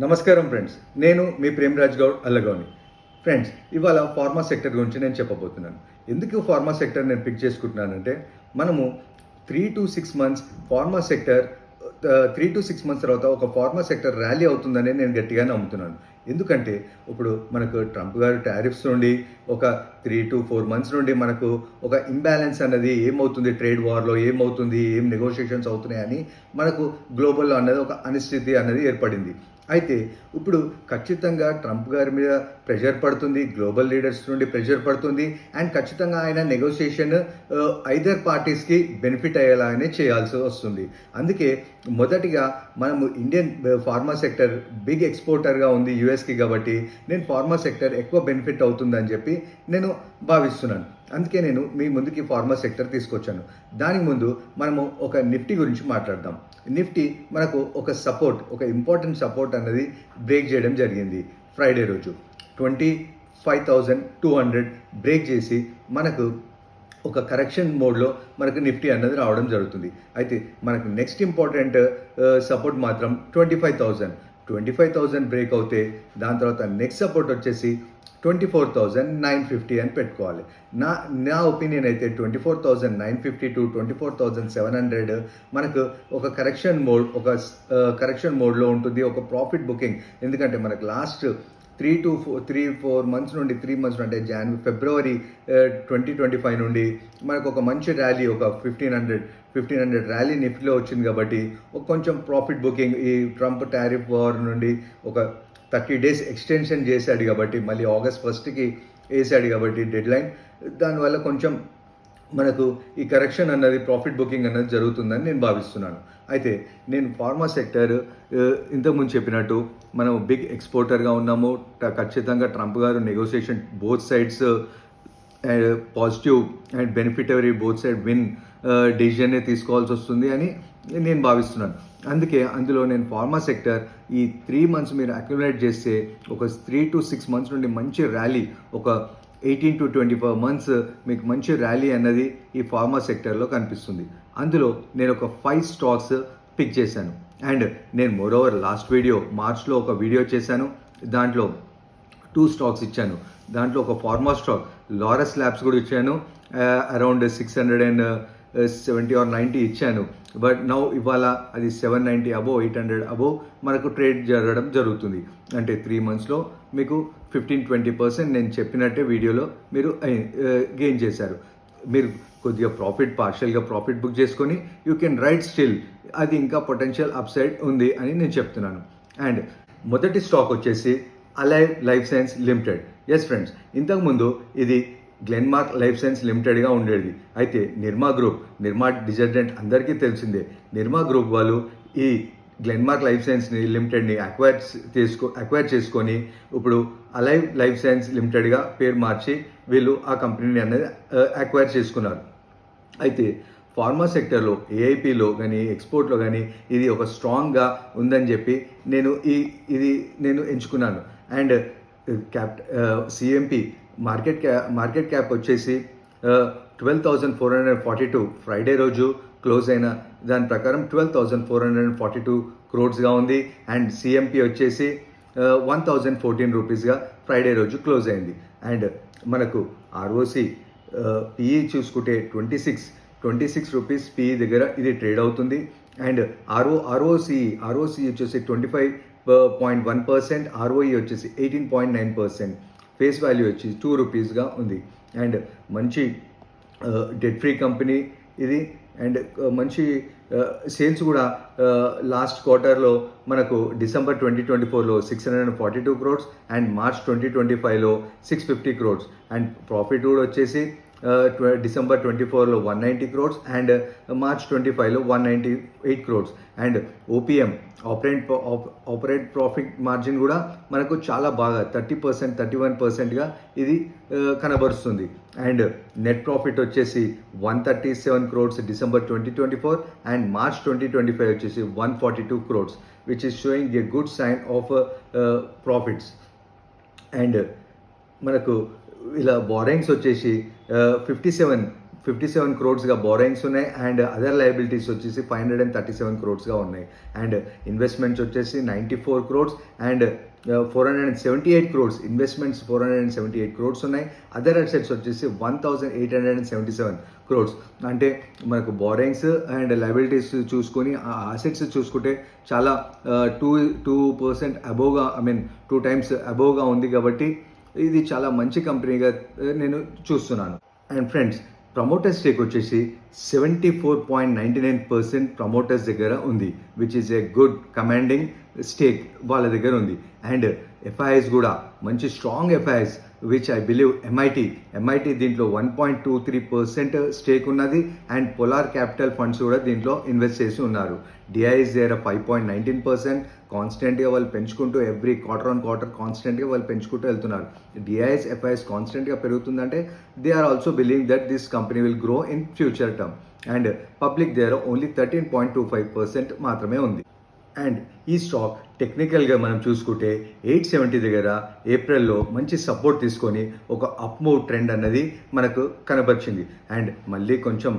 నమస్కారం ఫ్రెండ్స్, నేను మీ ప్రేమరాజ్ గౌడ్ అల్లగౌని. ఫ్రెండ్స్, ఇవాళ ఫార్మా సెక్టర్ గురించి నేను చెప్పబోతున్నాను. ఎందుకు ఫార్మా సెక్టర్ నేను పిక్ చేసుకుంటున్నానంటే, మనము 3 to 6 months pharma sector 3 to 6 months తర్వాత ఒక ఫార్మా సెక్టర్ ర్యాలీ అవుతుందని నేను గట్టిగా నమ్ముతున్నాను. ఎందుకంటే ఇప్పుడు మనకు ట్రంప్ గారు టారిఫ్స్ నుండి ఒక 3 to 4 months నుండి మనకు ఒక ఇంబ్యాలెన్స్ అన్నది ఏమవుతుంది, ట్రేడ్ వార్లో ఏమవుతుంది, ఏం నెగోషియేషన్స్ అవుతున్నాయని మనకు గ్లోబల్లో అన్నది ఒక అనిశ్చితి అన్నది ఏర్పడింది. అయితే ఇప్పుడు ఖచ్చితంగా ట్రంప్ గారి మీద ప్రెషర్ పడుతుంది, గ్లోబల్ లీడర్స్ నుండి ప్రెషర్ పడుతుంది. అండ్ ఖచ్చితంగా ఆయన నెగోషియేషన్ ఐదర్ పార్టీస్కి బెనిఫిట్ అయ్యేలాగానే చేయాల్సి వస్తుంది. అందుకే మొదటిగా మనము ఇండియన్ ఫార్మా సెక్టర్ బిగ్ ఎక్స్పోర్టర్గా ఉంది యూఎస్కి, కాబట్టి నేను ఫార్మా సెక్టర్ ఎక్కువ బెనిఫిట్ అవుతుందని చెప్పి నేను భావిస్తున్నాను. అందుకే నేను మీ ముందుకి ఫార్మా సెక్టర్ తీసుకొచ్చాను. దానికి ముందు మనము ఒక నిఫ్టీ గురించి మాట్లాడదాం. నిఫ్టీ మనకు ఒక ఇంపార్టెంట్ సపోర్ట్ అన్నది బ్రేక్ చేయడం జరిగింది. ఫ్రైడే రోజు 25,200 బ్రేక్ చేసి మనకు ఒక కరెక్షన్ మోడ్లో మనకు నిఫ్టీ అన్నది రావడం జరుగుతుంది. అయితే మనకు నెక్స్ట్ ఇంపార్టెంట్ సపోర్ట్ మాత్రం 25,000 బ్రేక్ అవుతే దాని తర్వాత నెక్స్ట్ సపోర్ట్ వచ్చేసి 24,950 అని పెట్టుకోవాలి. నా ఒపీనియన్ అయితే 24,950 to 24,700 మనకు ఒక కరెక్షన్ మోడ్లో ఉంటుంది, ఒక ప్రాఫిట్ బుకింగ్. ఎందుకంటే మనకు లాస్ట్ 3 months నుండి 3 months అంటే ఫిబ్రవరి 2025 నుండి మనకు ఒక మంచి ర్యాలీ, ఒక 1500 ర్యాలీ నిఫ్టీలో వచ్చింది. కాబట్టి ఒక కొంచెం ప్రాఫిట్ బుకింగ్ ఈ ట్రంప్ టారిఫ్ వార్ నుండి ఒక 30 days ఎక్స్టెన్షన్ చేశాడు కాబట్టి, మళ్ళీ August 1st వేసాడు కాబట్టి డెడ్ లైన్. దానివల్ల కొంచెం మనకు ఈ కరెక్షన్ అన్నది, ప్రాఫిట్ బుకింగ్ అన్నది జరుగుతుందని నేను భావిస్తున్నాను. అయితే నేను ఫార్మా సెక్టర్ ఇంతకుముందు చెప్పినట్టు మనం బిగ్ ఎక్స్పోర్టర్గా ఉన్నాము. ఖచ్చితంగా ట్రంప్ గారు negotiation both sides positive and beneficiary both side win డెసిజన్నే తీసుకోవాల్సి వస్తుంది అని నేను భావిస్తున్నాను. అందులో నేను ఫార్మా సెక్టర్ ఈ 3 months మీరు అక్యుములేట్ చేస్తే ఒక 3 to 6 months నుండి మంచి ర్యాలీ, ఒక 18 to 24 months మీకు మంచి ర్యాలీ అన్నది ఈ ఫార్మా సెక్టర్లో కనిపిస్తుంది. అందులో నేను ఒక 5 స్టాక్స్ పిక్ చేశాను. అండ్ నేను మోరోవర్ లాస్ట్ వీడియో మార్చ్లో ఒక వీడియో చేశాను. దాంట్లో 2 స్టాక్స్ ఇచ్చాను. దాంట్లో ఒక ఫార్మా స్టాక్ లారస్ ల్యాబ్స్ కూడా ఇచ్చాను. అరౌండ్ 670 or 90 ఇచ్చాను. బట్ ఇవాళ అది 790 అబోవ్ 800 అబోవ్ మనకు ట్రేడ్ జరగడం జరుగుతుంది. అంటే 3 monthsలో మీకు 15-20% నేను చెప్పినట్టే వీడియోలో మీరు గెయిన్ చేశారు. మీరు కొద్దిగా పార్షియల్గా ప్రాఫిట్ బుక్ చేసుకొని యూ కెన్ రైట్ స్టిల్, అది ఇంకా పొటెన్షియల్ అప్సైడ్ ఉంది అని నేను చెప్తున్నాను. అండ్ మొదటి స్టాక్ వచ్చేసి Alive Life science limited. Yes friends, ఇంతకుముందు ఇది గ్లెన్మార్క్ లైఫ్ సైన్స్ లిమిటెడ్గా ఉండేది. అయితే నిర్మా డిటర్జెంట్ అందరికీ తెలిసిందే. నిర్మా గ్రూప్ వాళ్ళు ఈ గ్లెన్మార్క్ లైఫ్ సైన్స్ లిమిటెడ్ని అక్వైర్ చేసుకొని ఇప్పుడు అలైవ్ లైఫ్ సైన్స్ లిమిటెడ్గా పేరు మార్చి వీళ్ళు ఆ కంపెనీని అనేది అక్వైర్ చేసుకున్నారు. అయితే ఫార్మా సెక్టర్లో ఏఐపిలో కానీ ఎక్స్పోర్ట్లో కానీ ఇది ఒక స్ట్రాంగ్గా ఉందని చెప్పి నేను ఎంచుకున్నాను. అండ్ సిఎంపి మార్కెట్ క్యాప్ వచ్చేసి 12,442 ఫ్రైడే రోజు క్లోజ్ అయిన దాని ప్రకారం 12,442 crores ఉంది. అండ్ సిఎంపి వచ్చేసి 1,014 rupeesగా ఫ్రైడే రోజు క్లోజ్ అయింది. అండ్ మనకు ఆర్ఓసి పిఈ చూసుకుంటే 26 rupees పిఈ దగ్గర ఇది ట్రేడ్ అవుతుంది. అండ్ ఆర్ఓసి వచ్చేసి 25.1%, ఆర్ఓఈ వచ్చేసి 18.9%, ఫేస్ వాల్యూ వచ్చి 2 rupeesగా ఉంది. అండ్ మంచి డెట్ ఫ్రీ కంపెనీ ఇది. అండ్ మంచి సేల్స్ కూడా లాస్ట్ క్వార్టర్లో మనకు December 2024లో 642 crores and March 2025లో 650 crores. And profit కూడా వచ్చేసి December 24లో 190 crores and March 25లో 198 crores. And OPM operate profit margin కూడా మనకు చాలా బాగా 30%, 31%గా ఇది కనబరుస్తుంది. అండ్ నెట్ ప్రాఫిట్ వచ్చేసి 137 crores December 2024 అండ్ March 2025 వచ్చేసి 142 crores, which is showing a good sign of profits. And మనకు ఇలా బారోయింగ్స్ వచ్చేసి 57 క్రోడ్స్గా బారోయింగ్స్ ఉన్నాయి అండ్ అదర్ లయబిలిటీస్ వచ్చేసి 537 క్రోడ్స్గా ఉన్నాయి అండ్ ఇన్వెస్ట్మెంట్స్ వచ్చేసి 94 crores and 478 crores investments 478 crores ఉన్నాయి. అదర్ అసెట్స్ వచ్చేసి 1877 క్రోడ్స్. అంటే మనకు బారోయింగ్స్ అండ్ లయబిలిటీస్ చూసుకొని ఆ అసెట్స్ చూసుకుంటే చాలా 2% అబోవ్గా 2 టైమ్స్ అబోవ్గా ఉంది కాబట్టి ఇది చాలా మంచి కంపెనీగా నేను చూస్తున్నాను. అండ్ ఫ్రెండ్స్, ప్రమోటర్ స్టేక్ వచ్చేసి 74.99% ప్రమోటర్స్ దగ్గర ఉంది, which is a good commanding stake వాళ్ళ దగ్గర ఉంది. అండ్ ఎఫ్ఐఎస్ కూడా మంచి strong FIs which I believe MIT దీంట్లో 1.23% స్టేక్ ఉన్నది అండ్ పోలార్ క్యాపిటల్ ఫండ్స్ కూడా దీంట్లో ఇన్వెస్ట్ చేసి ఉన్నారు. డిఐఎస్ దగ్గర 5.19%. కాన్స్టెంట్గా వాళ్ళు పెంచుకుంటూ ఎవ్రీ క్వార్టర్ ఆన్ క్వార్టర్ కాన్స్టెంట్గా వాళ్ళు పెంచుకుంటూ వెళ్తున్నారు. డిఐఎస్ ఎఫ్ఐఎస్ కాన్స్టెంట్గా పెరుగుతుందంటే they are also believing that this company will grow in future term. And public దగ్గర ఓన్లీ 13.25% మాత్రమే ఉంది. అండ్ ఈ స్టాక్ టెక్నికల్గా మనం చూసుకుంటే 870 దగ్గర ఏప్రిల్లో మంచి సపోర్ట్ తీసుకొని ఒక అప్ మూవ్ ట్రెండ్ అన్నది మనకు కనబరిచింది అండ్ మళ్ళీ కొంచెం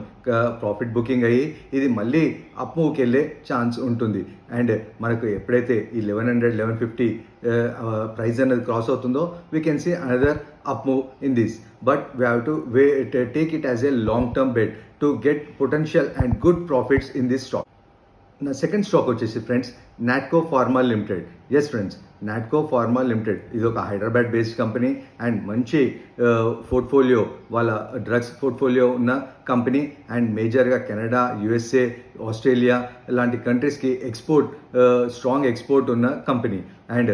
ప్రాఫిట్ బుకింగ్ అయ్యి ఇది మళ్ళీ అప్ మూవ్కి వెళ్ళే ఛాన్స్ ఉంటుంది. అండ్ మనకు ఎప్పుడైతే ఈ 1100-1150 ప్రైస్ అన్నది క్రాస్ అవుతుందో we can see another up move in this, but we have to take it as a long term bet to get potential and good profits in this stock. నా second stock వచ్చేసి friends Natco Pharma Limited. Yes friends, Natco Pharma Limited ఇది ఒక Hyderabad based company and మంచి portfolio వాళ్ళ drugs portfolio ఉన్న company and మేజర్గా Canada, USA, Australia లాంటి కంట్రీస్కి స్ట్రాంగ్ ఎక్స్పోర్ట్ ఉన్న company. And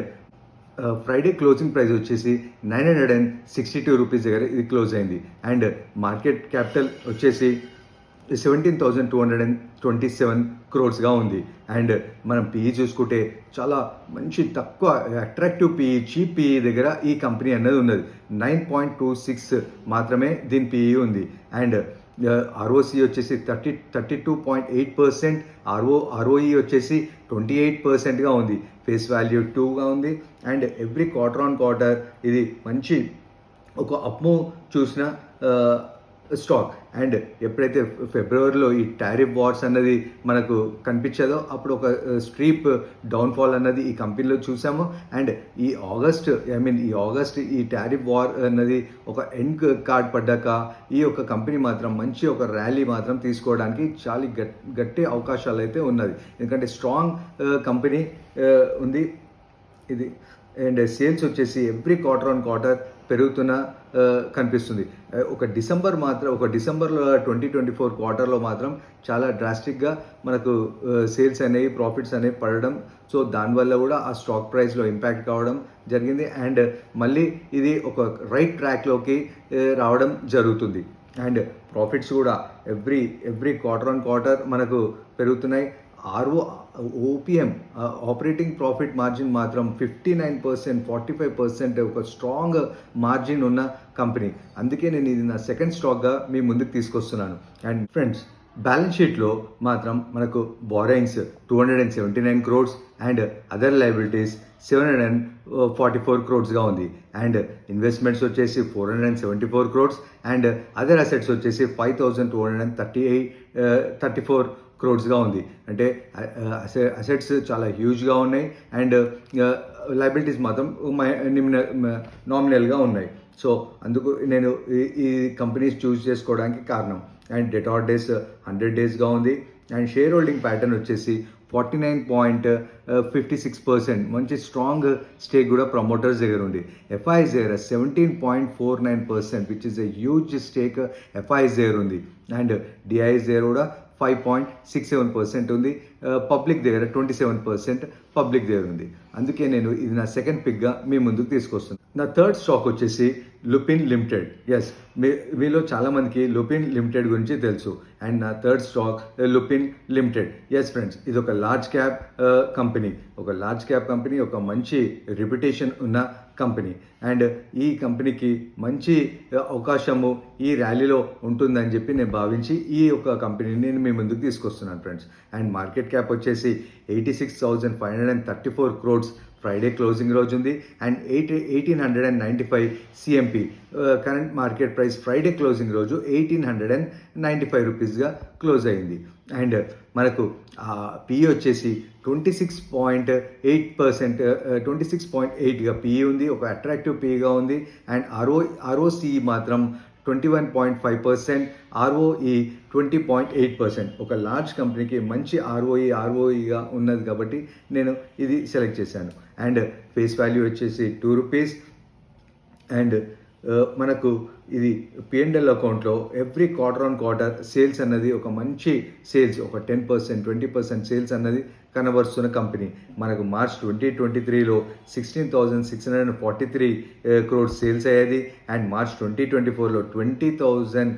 Friday closing price వచ్చేసి 962 రూపీస్ దగ్గర ఇది క్లోజ్ అయింది అండ్ మార్కెట్ క్యాపిటల్ వచ్చేసి 17,227 క్రోర్స్గా ఉంది. అండ్ మనం పిఈ చూసుకుంటే చాలా మంచి తక్కువ అట్రాక్టివ్ పిఈ, చీప్ పిఈ దగ్గర ఈ కంపెనీ అన్నది ఉన్నది. 9.26 మాత్రమే దీని పిఈ ఉంది. అండ్ ఆర్ఓసి వచ్చేసి 32.8%, ఆర్ఓఈ వచ్చేసి 28%గా ఉంది. ఫేస్ వాల్యూ 2గా ఉంది. And every quarter on quarter ఇది మంచి ఒక అప్మూవ్ చూసిన స్టాక్. అండ్ ఎప్పుడైతే ఫిబ్రవరిలో ఈ టారిఫ్ వార్స్ అన్నది మనకు కనిపించదో అప్పుడు ఒక స్ట్రీప్ డౌన్ఫాల్ అన్నది ఈ కంపెనీలో చూసాము. అండ్ ఈ ఆగస్ట్ ఈ టారిఫ్ వార్ అన్నది ఒక ఎండ్ కార్డ్ పడ్డాక ఈ యొక్క కంపెనీ మాత్రం మంచి ఒక ర్యాలీ మాత్రం తీసుకోవడానికి చాలా గట్టి అవకాశాలు అయితే ఉన్నది, ఎందుకంటే స్ట్రాంగ్ కంపెనీ ఉంది ఇది. అండ్ సేల్స్ వచ్చేసి ఎవ్రీ క్వార్టర్ ఆన్ క్వార్టర్ పెరుగుతున్న కనిపిస్తుంది. ఒక డిసెంబర్లో 2024 క్వార్టర్లో మాత్రం చాలా డ్రాస్టిక్గా మనకు సేల్స్ అనేవి, ప్రాఫిట్స్ అనేవి పడడం, సో దానివల్ల కూడా ఆ స్టాక్ ప్రైస్లో ఇంపాక్ట్ కావడం జరిగింది. అండ్ మళ్ళీ ఇది ఒక రైట్ ట్రాక్లోకి రావడం జరుగుతుంది. అండ్ ప్రాఫిట్స్ కూడా ఎవ్రీ క్వార్టర్ ఆన్ క్వార్టర్ మనకు పెరుగుతున్నాయి. ఓపీఎం ఆపరేటింగ్ ప్రాఫిట్ మార్జిన్ మాత్రం 59%, 45% ఒక స్ట్రాంగ్ మార్జిన్ ఉన్న కంపెనీ. అందుకే నేను ఇది నా సెకండ్ స్టాక్గా మీ ముందుకు తీసుకొస్తున్నాను. అండ్ ఫ్రెండ్స్, బ్యాలెన్స్ షీట్లో మాత్రం మనకు borrowings 279 crores and other liabilities 744 క్రోడ్స్గా ఉంది. అండ్ ఇన్వెస్ట్మెంట్స్ వచ్చేసి 474 క్రోడ్స్ అండ్ అదర్ అసెట్స్ వచ్చేసి 5,234 క్రోడ్స్గా ఉంది. అంటే అసెట్స్ చాలా హ్యూజ్గా ఉన్నాయి అండ్ లయబిలిటీస్ మాత్రం నామినల్గా ఉన్నాయి. సో అందుకు నేను ఈ కంపెనీస్ చూస్ చేసుకోవడానికి కారణం. అండ్ డెటార్ డేస్ 100 డేస్గా ఉంది. అండ్ షేర్ హోల్డింగ్ ప్యాటర్న్ వచ్చేసి 49.56%, మంచి స్ట్రాంగ్ స్టేక్ కూడా ప్రమోటర్స్ దగ్గర ఉంది. ఎఫ్ఐఎస్ దగ్గర 17.49%, which is a huge stake FIs దగ్గర ఉంది. అండ్ డిఐఎస్ దగ్గర కూడా 5.67% ఉంది. పబ్లిక్ దగ్గర 27% పబ్లిక్ దగ్గర ఉంది. అందుకే నేను ఇది నా సెకండ్ పిక్గా మీ ముందుకు తీసుకొస్తున్నాను. నా థర్డ్ స్టాక్ వచ్చేసి లుపిన్ లిమిటెడ్. ఎస్, మీలో చాలామందికి లుపిన్ లిమిటెడ్ గురించి తెలుసు. అండ్ నా third stock Lupin Limited. Yes friends, ఇది ఒక లార్జ్ క్యాప్ కంపెనీ, ఒక మంచి రిప్యుటేషన్ ఉన్న కంపెనీ. అండ్ ఈ కంపెనీకి మంచి అవకాశము ఈ ర్యాలీలో ఉంటుందని చెప్పి నేను భావించి ఈ యొక్క కంపెనీని నేను మీ ముందుకు తీసుకొస్తున్నాను ఫ్రెండ్స్. అండ్ మార్కెట్ క్యాప్ వచ్చేసి 86,534 క్రోడ్స్ ఫ్రైడే క్లోజింగ్ రోజు ఉంది. And 1895 CMP current market price Friday closing రోజు 1895 రూపీస్గా క్లోజ్ అయింది. అండ్ మనకు పిఈ వచ్చేసి 26.8%, 26.8గా పిఈ ఉంది, ఒక అట్రాక్టివ్ పిఈగా ఉంది. అండ్ ఆర్ఓసిఈ మాత్రం 21.5%, ఆర్ఓఈ 20.8%. ఒక లార్జ్ కంపెనీకి మంచి ఆర్ఓఈగా ఉన్నది కాబట్టి నేను ఇది సెలెక్ట్ చేశాను. అండ్ ఫేస్ వాల్యూ వచ్చేసి 2 రూపీస్. అండ్ మనకు ఇది P&L అకౌంట్లో every quarter on quarter sales అన్నది ఒక మంచి సేల్స్, ఒక 10%, 20% సేల్స్ అన్నది కనబరుస్తున్న కంపెనీ. మనకు మార్చ్ 2023లో 16,643 crores సేల్స్ అయ్యేది. అండ్ మార్చ్ 2024లో 20,000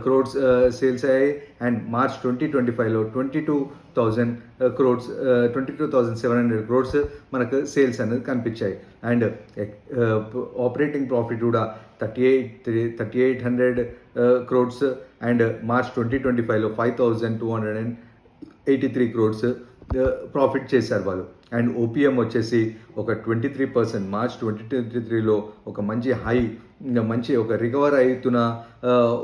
crores సేల్స్ అయ్యాయి. అండ్ మార్చ్ 2025లో 22,000 crores, 22,700 crores మనకు సేల్స్ అనేది కనిపించాయి. అండ్ ఆపరేటింగ్ ప్రాఫిట్ కూడా 3,800 crores. అండ్ మార్చ్ 2025లో 5,283 crores ప్రాఫిట్ చేశారు వాళ్ళు. అండ్ ఓపీఎం వచ్చేసి ఒక 23%. మార్చ్ 2023లో ఒక మంచి ఒక రికవర్ అవుతున్న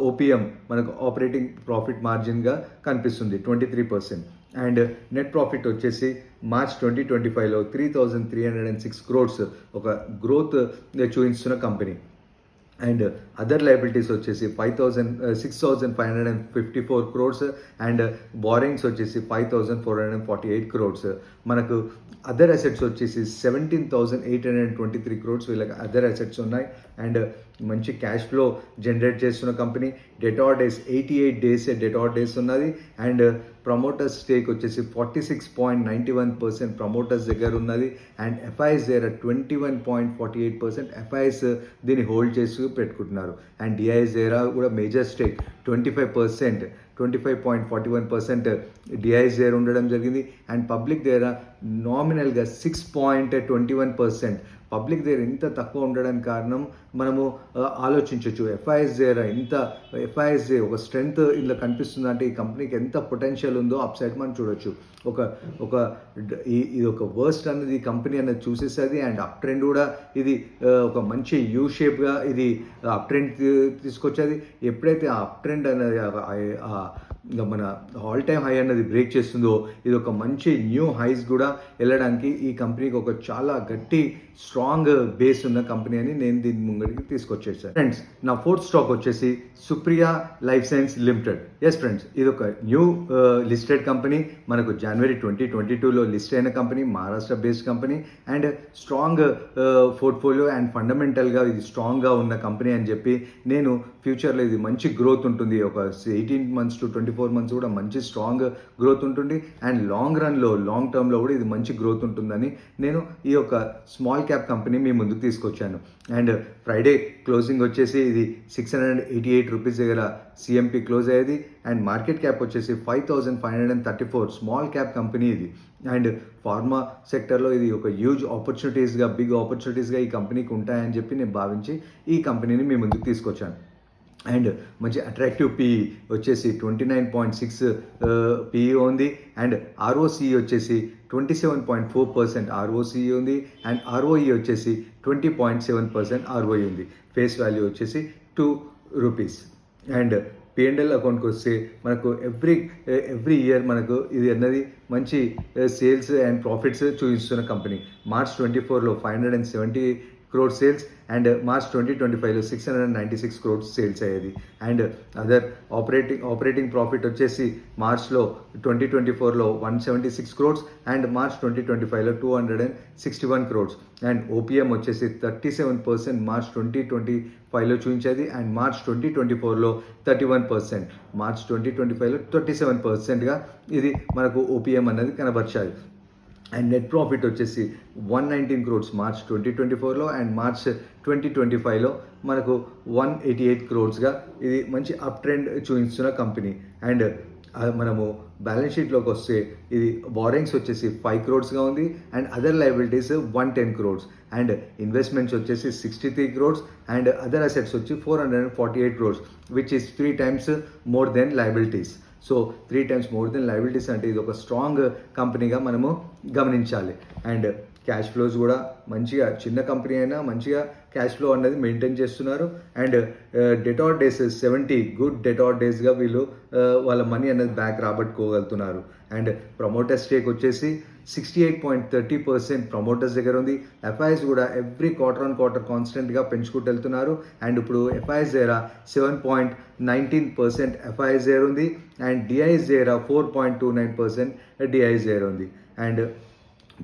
ఓపీఎం మనకు ఆపరేటింగ్ ప్రాఫిట్ మార్జిన్గా కనిపిస్తుంది 23%. అండ్ నెట్ ప్రాఫిట్ వచ్చేసి మార్చ్ 2025లో 3,306 crores ఒక గ్రోత్ చూపిస్తున్న కంపెనీ. అండ్ అదర్ లయబిలిటీస్ వచ్చేసి 6,554 crores. అండ్ బారింగ్స్ వచ్చేసి 5,448 crores. మనకు అదర్ అసెట్స్ వచ్చేసి 17,823 crores వీళ్ళకి అదర్ అసెట్స్ ఉన్నాయి. అండ్ మంచి క్యాష్ ఫ్లో జనరేట్ చేస్తున్న company. Debtor days 88 days debtor days ఉన్నది. అండ్ ప్రమోటర్స్ స్టేక్ వచ్చేసి 46.91% ప్రమోటర్స్ దగ్గర ఉన్నది. అండ్ ఎఫ్ఐఎస్ దగ్గర 21.48% ఎఫ్ఐఎస్ దీన్ని హోల్డ్ చేసి పెట్టుకుంటున్నారు. అండ్ డిఐఎస్ దగ్గర కూడా మేజర్ స్టేక్ 25.41% డిఐఎస్ దగ్గర ఉండడం జరిగింది. అండ్ పబ్లిక్ దగ్గర నామినల్గా 6.21%. పబ్లిక్ దగ్గర ఇంత తక్కువ ఉండడానికి కారణం మనము ఆలోచించవచ్చు. ఎఫ్ఐఎస్ ఒక స్ట్రెంగ్త్ ఇందులో కనిపిస్తుంది అంటే ఈ కంపెనీకి ఎంత పొటెన్షియల్ ఉందో అప్ సైడ్ మనం చూడొచ్చు. ఇది ఒక వర్స్ట్ అనేది ఈ కంపెనీ అనేది చూసేస్తుంది. అండ్ అప్ ట్రెండ్ కూడా ఇది ఒక మంచి యూ షేప్గా ఇది అప్ ట్రెండ్ తీసుకొచ్చేది. ఎప్పుడైతే ఆ అప్ ట్రెండ్ అనేది మన ఆల్ టైమ్ హై అన్నది బ్రేక్ చేస్తుందో ఇది ఒక మంచి న్యూ హైస్ కూడా వెళ్ళడానికి ఈ కంపెనీకి ఒక చాలా గట్టి స్ట్రాంగ్ బేస్ ఉన్న కంపెనీ అని నేను దీని ముంగడికి తీసుకొచ్చేసాను. ఫ్రెండ్స్, నా ఫోర్త్ స్టాక్ వచ్చేసి Supriya life science limited. Yes friends, ఇది ఒక న్యూ లిస్టెడ్ కంపెనీ. మనకు జనవరి 2022లో లిస్ట్ అయిన company, Maharashtra based company. And strong portfolio and ఫండమెంటల్గా ఇది స్ట్రాంగ్గా ఉన్న కంపెనీ అని చెప్పి నేను ఫ్యూచర్లో ఇది మంచి గ్రోత్ ఉంటుంది, ఒక 18 months to 24 months కూడా మంచి స్ట్రాంగ్ గ్రోత్ ఉంటుంది. అండ్ లాంగ్ టర్మ్లో కూడా ఇది మంచి గ్రోత్ ఉంటుందని నేను ఈ యొక్క స్మాల్ క్యాప్ కంపెనీ మీ ముందుకు తీసుకొచ్చాను. అండ్ ఫ్రైడే క్లోజింగ్ వచ్చేసి ఇది 688 రూపీస్ దగ్గర సిఎంపి క్లోజ్ అయ్యేది. అండ్ మార్కెట్ క్యాప్ వచ్చేసి 5,534. స్మాల్ క్యాప్ కంపెనీ ఇది. అండ్ ఫార్మా సెక్టర్లో ఇది ఒక హ్యూజ్ బిగ్ ఆపర్చునిటీస్గా ఈ కంపెనీకి ఉంటాయని చెప్పి నేను భావించి ఈ కంపెనీని మీ ముందుకు తీసుకొచ్చాను. అండ్ మంచి అట్రాక్టివ్ పిఈ వచ్చేసి 29.6 పిఈ ఉంది. అండ్ ఆర్ఓసిఈ వచ్చేసి 27.4% ఆర్ఓసిఈ ఉంది. అండ్ ఆర్ఓఈ వచ్చేసి 20.7% ఆర్ఓఈ ఉంది. ఫేస్ వాల్యూ వచ్చేసి 2 రూపీస్. అండ్ P&L అకౌంట్కి వస్తే మనకు ఎవ్రీ ఇయర్ మనకు ఇది అన్నది మంచి సేల్స్ అండ్ ప్రాఫిట్స్ చూపిస్తున్న కంపెనీ. మార్చ్ 24లో 570 crores సేల్స్. అండ్ మార్చ్ 2025లో 696 crores సేల్స్ అయ్యేది. అండ్ అదర్ ఆపరేటింగ్ ప్రాఫిట్ వచ్చేసి మార్చ్లో 2024లో 176 crores. అండ్ మార్చ్ 2025లో 261 crores. అండ్ ఓపీఎం వచ్చేసి 37% మార్చ్ 2025లో చూపించేది. అండ్ మార్చ్ 2024లో 31%, మార్చ్ 2025లో 37%గా ఇది మనకు ఓపీఎం అనేది కనబర్చాలి. అండ్ నెట్ ప్రాఫిట్ వచ్చేసి 119 crores మార్చ్ 2024లో. అండ్ మార్చ్ 2025లో మనకు 188 crores ఇది మంచి అప్ ట్రెండ్ చూపిస్తున్న కంపెనీ. అండ్ మనము బ్యాలెన్స్ షీట్లోకి వస్తే ఇది బారింగ్స్ వచ్చేసి 5 crores ఉంది. And other liabilities 110 crores. And investments వచ్చేసి 63 crores. అండ్ అదర్ అసెట్స్ వచ్చి 448 crores, which is 3 times more than liabilities. So 3 times more than liabilities అంటే ఇది ఒక స్ట్రాంగ్ కంపెనీగా మనము గమనించాలి. అండ్ క్యాష్ ఫ్లోస్ కూడా మంచిగా, చిన్న కంపెనీ అయినా మంచిగా క్యాష్ ఫ్లో అనేది మెయింటైన్ చేస్తున్నారు. And debtor days 70 good debtor డేస్గా వీళ్ళు వాళ్ళ మనీ అనేది బ్యాక్ రాబట్టుకోగలుగుతున్నారు. అండ్ ప్రమోటర్ స్టేక్ వచ్చేసి 68.30% ప్రమోటర్స్ దగ్గర ఉంది. ఎఫ్ఐఎస్ కూడా ఎవ్రీ క్వార్టర్ ఆన్ క్వార్టర్ కాన్స్టెంట్గా పెంచుకుంటూ వెళ్తున్నారు. అండ్ ఇప్పుడు ఎఫ్ఐఎస్ దగ్గర 7.19% ఎఫ్ఐఎస్ దగ్గర ఉంది. అండ్ డిఐఎస్ దగ్గర 4.29% డిఐఎస్ దగ్గర ఉంది. అండ్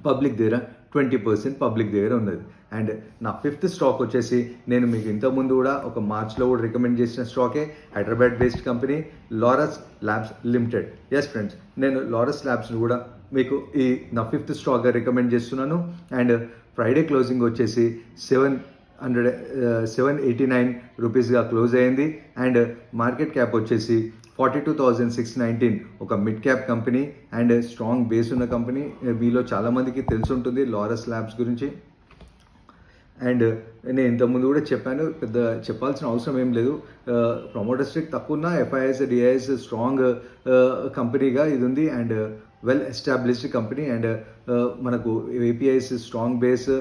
పబ్లిక్ దగ్గర 20% పబ్లిక్ దగ్గర ఉన్నది. అండ్ నా ఫిఫ్త్ స్టాక్ వచ్చేసి నేను మీకు ఇంతకుముందు కూడా ఒక మార్చ్లో కూడా రికమెండ్ చేసిన స్టాకే, Hyderabad based company Laurus Labs limited. Yes friends, నేను లారస్ ల్యాబ్స్ని కూడా మీకు ఈ నా ఫిఫ్త్ స్టాక్గా రికమెండ్ చేస్తున్నాను. అండ్ ఫ్రైడే క్లోజింగ్ వచ్చేసి 789 రూపీస్గా క్లోజ్ అయింది. అండ్ మార్కెట్ క్యాప్ వచ్చేసి 42,619, ఒక mid cap company and strong base ఉన్న కంపెనీ. మీలో చాలామందికి తెలిసి ఉంటుంది లారస్ ల్యాబ్స్ గురించి. అండ్ నేను ఇంతకుముందు కూడా చెప్పాను, పెద్ద చెప్పాల్సిన అవసరం ఏం లేదు. ప్రమోటర్ స్టేక్ తక్కువ ఉన్న ఎఫ్ఐఎస్ డిఐఎస్ స్ట్రాంగ్ కంపెనీగా ఇది ఉంది. And well established company. And మనకు ఏపీఐస్ స్ట్రాంగ్ బేస్,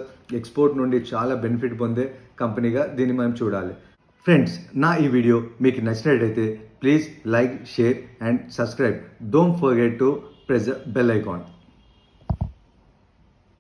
ఎక్స్పోర్ట్ నుండి చాలా బెనిఫిట్ పొందే కంపెనీగా దీన్ని మనం చూడాలి. ఫ్రెండ్స్, నా ఈ వీడియో మీకు నచ్చినట్లయితే please like, share and subscribe. Don't forget to press the bell icon.